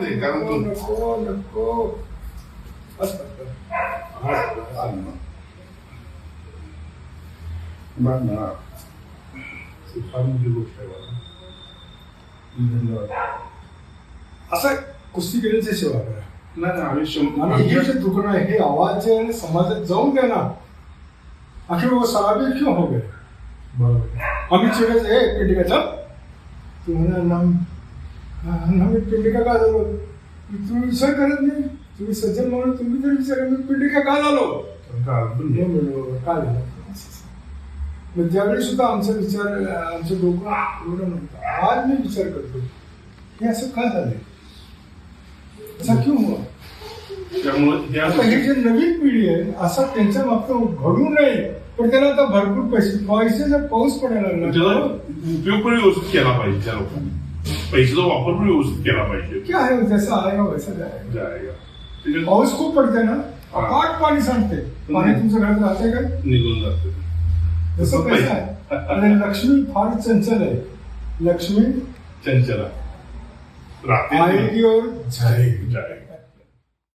दे कारण तू नको नको फार मोठी गोष्ट आहे बाबा. धन्यवाद. असं कुस्ती केल्याची सेवा करा. नाही नाही आम्ही आणि हे जे दुकान आहे हे आवाज जे आहे ना, समाजात जाऊन द्या ना. आखिर वो शराबी क्यों हो गए? बरोबर आम्ही चिडायचं हे पिंडिका चल तुम्हाला आम्ही पिंडिका का झालो तुम्ही विचार करत नाही तुम्ही सज्जन म्हणून तुम्ही तरी विचार मी पिंडिका का झालो हे म्हणलो का झालं मग त्यावेळी सुद्धा आमचा विचार आमचं डोकं एवढं नव्हतं आज मी विचार करतो हे असं का झालंय असा क्यों हुआ त्यामुळे आता ही जी नवीन पिढी आहे असं त्यांच्या मागचं घडू नये पण त्याला आता भरपूर पैशाचा पाऊस पडायला त्याला लागला उपयोग पण व्यवस्थित केला पाहिजे त्या लोकांनी पैशाचा वापर पण व्यवस्थित केला पाहिजे क्या है जैसा आएगा वैसा जाएगा जायगा. त्याच्यात पाऊस खूप पडते ना अपाट पाणी सांडते पाणी तुमच्या घरात राहते का निघून जाते जसं पैसा आहे आणि लक्ष्मी फार चंचल आहे लक्ष्मी चंचला रात्री आएगी और जाएगी जायगा